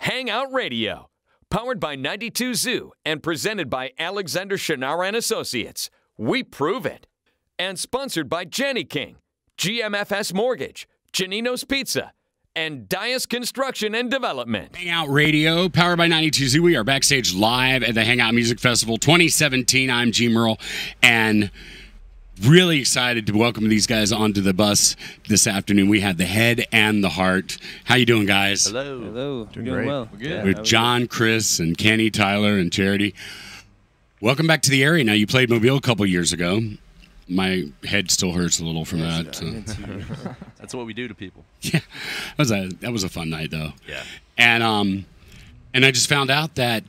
Hangout Radio, powered by 92 Zoo and presented by Alexander Shannara and Associates. We prove it. And sponsored by Jenny King, GMFS Mortgage, Janino's Pizza, and Dias Construction and Development. Hangout Radio, powered by 92 Zoo. We are backstage live at the Hangout Music Festival 2017. I'm G. Merle, and really excited to welcome these guys onto the bus this afternoon. We have the head and the heart. How you doing, guys? Hello. Hello. Doing great. Well. We're good. With John, Chris, and Kenny, Tyler, and Charity. Welcome back to the area. Now, you played Mobile a couple years ago. My head still hurts a little from that. So. That's what we do to people. Yeah, that was a fun night, though. Yeah. And I just found out that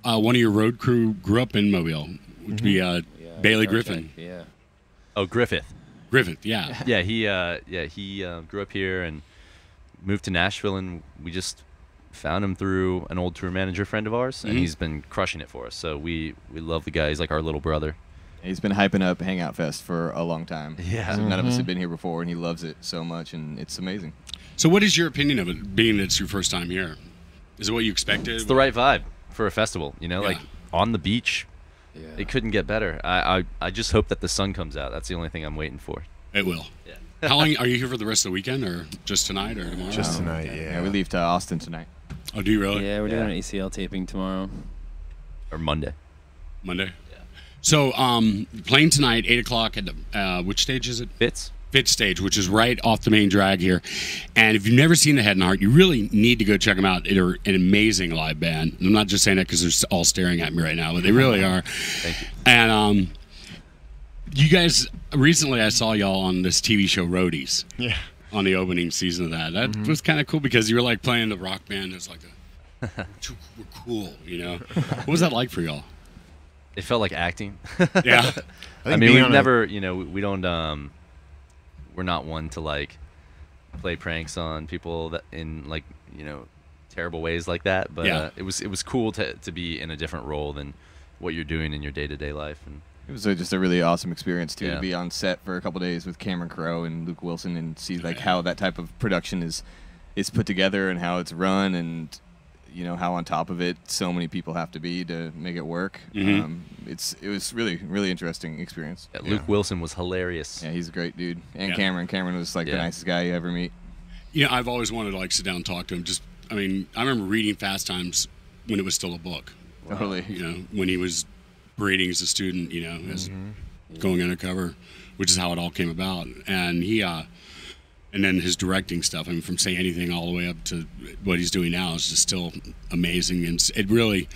one of your road crew grew up in Mobile, which would be Bailey Griffin. Yeah. Oh, Griffith. Griffith, yeah. He grew up here and moved to Nashville, and we just found him through an old tour manager friend of ours, and he's been crushing it for us. So we love the guy. He's like our little brother. He's been hyping up Hangout Fest for a long time. Yeah. So none of us have been here before, and he loves it so much, and it's amazing. So what is your opinion of it, being that it's your first time here? Is it what you expected? It's the right vibe for a festival, you know, Yeah. like on the beach. Yeah. It couldn't get better. I just hope that the sun comes out. That's the only thing I'm waiting for. It will. Yeah. How long are you here for the rest of the weekend, or just tonight or tomorrow? Just tonight, Yeah, we leave to Austin tonight. Oh, do you really? Yeah, we're doing an ACL taping tomorrow. Or Monday. Monday? Yeah. So, playing tonight, 8 o'clock at the, which stage is it? Fitz? Fifth stage, which is right off the main drag here. And if you've never seen the Head and Heart, you really need to go check them out. They're an amazing live band. I'm not just saying that because they're all staring at me right now, but they really are. Thank you. And you guys, recently I saw y'all on this TV show Roadies. Yeah. On the opening season of that. That was kind of cool because you were like playing the rock band. It's like, we're cool, you know? What was that like for y'all? It felt like acting. Yeah. I mean, we've never, you know, we don't, we're not one to like play pranks on people that in like, you know, terrible ways like that. But Yeah. it was cool to be in a different role than what you're doing in your day-to-day life. And It was just a really awesome experience, too, Yeah. to be on set for a couple days with Cameron Crowe and Luke Wilson and see like how that type of production is put together and how it's run and, you know, how on top of it so many people have to be to make it work. It was really, really interesting experience. yeah, Luke Wilson was hilarious. Yeah, he's a great dude. And Yeah. Cameron was like the Yeah. nicest guy you ever meet. You know, I've always wanted to like sit down and talk to him. I mean, I remember reading Fast Times when it was still a book. Totally. You know, when he was parading as a student, you know, as going undercover, which is how it all came about. And and then his directing stuff, I mean, from Say Anything all the way up to what he's doing now is just still amazing. And it really,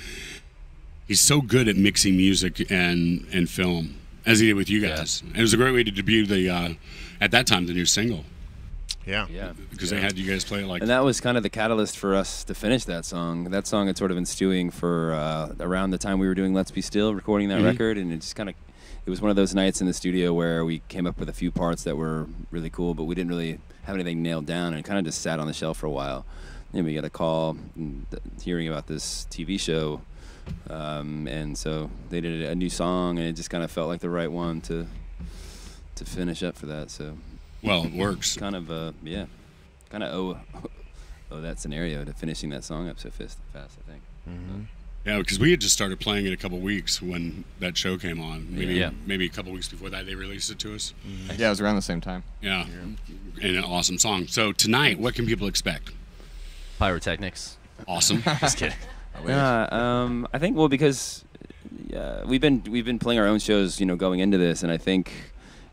he's so good at mixing music and film, as he did with you guys. And it was a great way to debut at that time, the new single. Yeah. Yeah. Because they had you guys play it like... And that was kind of the catalyst for us to finish that song. That song had sort of been stewing for around the time we were doing Let's Be Still, recording that record, and it just kind of, it was one of those nights in the studio where we came up with a few parts that were really cool, but we didn't really have anything nailed down, and it kind of just sat on the shelf for a while. And we got a call hearing about this TV show, and so they did a new song, and it just kind of felt like the right one to finish up for that. So Well, it works. kind of kind of owe that scenario to finishing that song up so fast, I think. Yeah, because we had just started playing it a couple weeks when that show came on. Maybe a couple weeks before that they released it to us. Yeah, it was around the same time. Yeah, and an awesome song. So tonight, what can people expect? Pyrotechnics. Awesome. Just kidding. I think because we've been playing our own shows, you know, going into this, and I think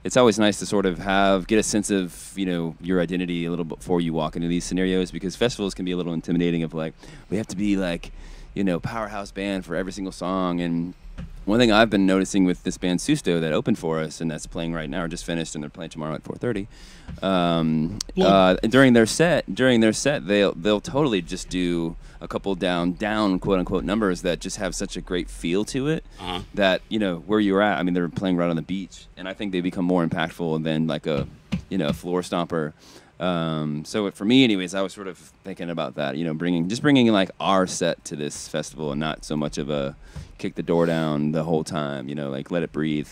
it's always nice to sort of get a sense of, you know, your identity a little bit before you walk into these scenarios, because festivals can be a little intimidating of like, we have to be like, you know, powerhouse band for every single song. And one thing I've been noticing with this band Susto that opened for us and that's playing right now, or just finished, and they're playing tomorrow at 4:30. During their set, they'll totally just do a couple down quote unquote numbers that just have such a great feel to it that, you know, where you're at. I mean, they're playing right on the beach, and I think they become more impactful than like a, you know, floor stomper. So for me, anyways, I was sort of thinking about that, you know, bringing like our set to this festival and not so much of a kick the door down the whole time, you know, like let it breathe.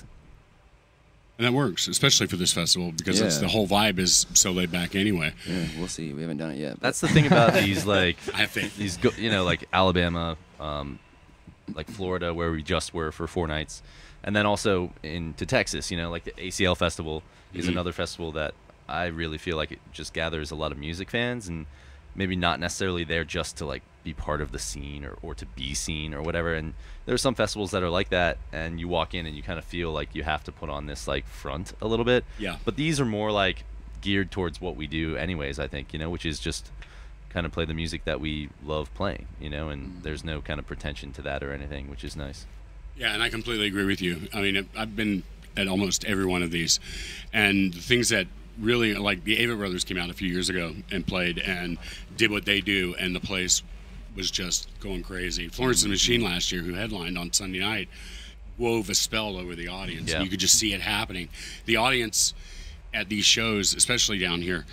And that works, especially for this festival, because Yeah. it's, the whole vibe is so laid back anyway. Yeah, we'll see. We haven't done it yet. That's the thing about these, like, I have faith. these, you know, like Alabama, like Florida, where we just were for 4 nights, and then also into Texas, you know, like the ACL Festival is another festival that I really feel like it just gathers a lot of music fans, and maybe not necessarily there just to like be part of the scene or to be seen or whatever. And there are some festivals that are like that, and you walk in and you kind of feel like you have to put on this like front a little bit. Yeah. But these are more like geared towards what we do anyways, I think, you know, which is just kind of play the music that we love playing, you know, and there's no kind of pretension to that or anything, which is nice. Yeah, and I completely agree with you. I mean, I've been at almost every one of these, and the things that really, like the Ava Brothers came out a few years ago and played and did what they do, and the place was just going crazy. Florence and the Machine last year, who headlined on Sunday night, wove a spell over the audience. Yeah. And you could just see it happening. The audience at these shows, especially down here,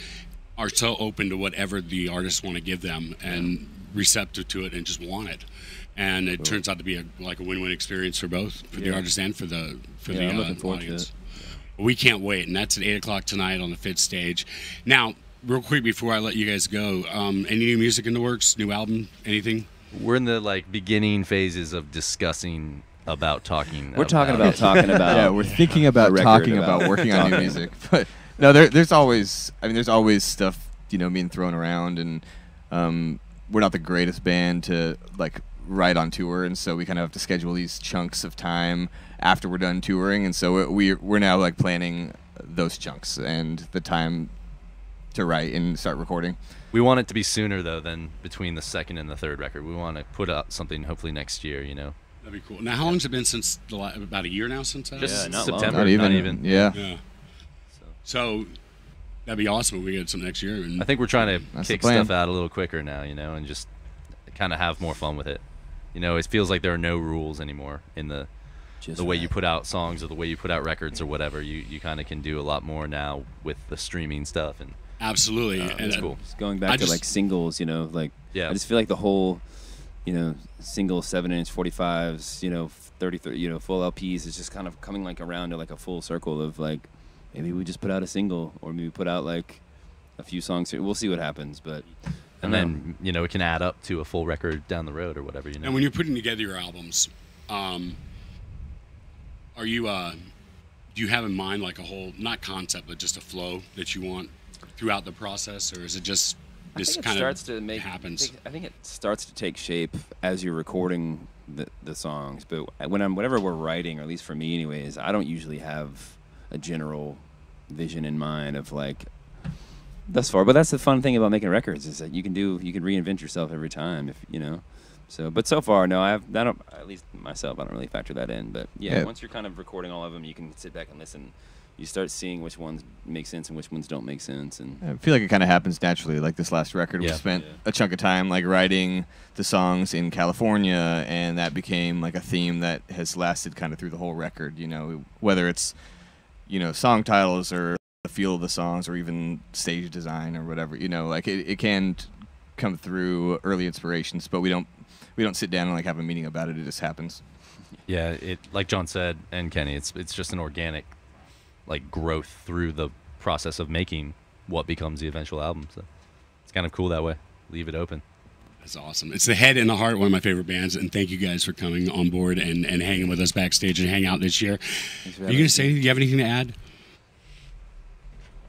are so open to whatever the artists want to give them and receptive to it and just want it. And it turns out to be like a win-win experience for both, for the artist and for the I'm looking forward audience. to it. We can't wait, and that's at 8 o'clock tonight on the Fit stage. Now, real quick before I let you guys go, any new music in the works? New album? Anything? We're in the like beginning phases of discussing about talking. We're talking about talking about. Yeah, we're thinking about record talking about about working on new talking. music. But no, there's always, I mean, there's always stuff, you know, being thrown around, and we're not the greatest band to like write on tour, and so we kind of have to schedule these chunks of time after we're done touring, and so we're now like planning those chunks and the time to write and start recording. We want it to be sooner though than between the second and the third record. We want to put out something hopefully next year, you know. That'd be cool. Now, how long's it been since about a year now since that? Just not long. September, Not even. Yeah. Yeah. So that'd be awesome if we get some next year. And I think we're trying to That's the kick plan. stuff out a little quicker now, you know, and just kind of have more fun with it. You know, it feels like there are no rules anymore in the way you put out songs or the way you put out records or whatever. You kind of can do a lot more now with the streaming stuff, and absolutely. And it's cool. Just going back to like singles, you know, like Yeah. I just feel like the whole, you know, single 7-inch 45s, you know, 30, you know, full LPs is just kind of coming like around to like a full circle of like maybe we just put out a single or maybe put out like a few songs. We'll see what happens, but. And then, you know, it can add up to a full record down the road or whatever, you know. And when you're putting together your albums, are you do you have in mind like a whole, not concept, but just a flow that you want throughout the process, or is it just this kind of happens? I think it starts to take shape as you're recording the songs. But whenever we're writing, or at least for me anyways, I don't usually have a general vision in mind of like thus far. But that's the fun thing about making records is that you can reinvent yourself every time, if you know. So, but so far, no, I don't. At least myself, I don't really factor that in. But yeah, once you're kind of recording all of them, you can sit back and listen. You start seeing which ones make sense and which ones don't make sense. And I feel like it kind of happens naturally. Like this last record, we spent a chunk of time like writing the songs in California, and that became like a theme that has lasted kind of through the whole record. You know, whether it's, you know, song titles or the feel of the songs or even stage design or whatever. You know, like it can come through early inspirations, but we don't sit down and like have a meeting about it. It just happens. Yeah, it like John said, and Kenny, it's just an organic like growth through the process of making what becomes the eventual album. So it's kind of cool that way. Leave it open. That's awesome. It's the Head and the Heart, one of my favorite bands, and thank you guys for coming on board and hanging with us backstage and hang out this year. Are you going to say, do you have anything to add?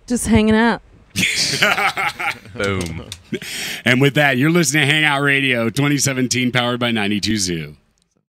Just hanging out. Boom. And with that, you're listening to Hangout Radio 2017, powered by 92 Zoo.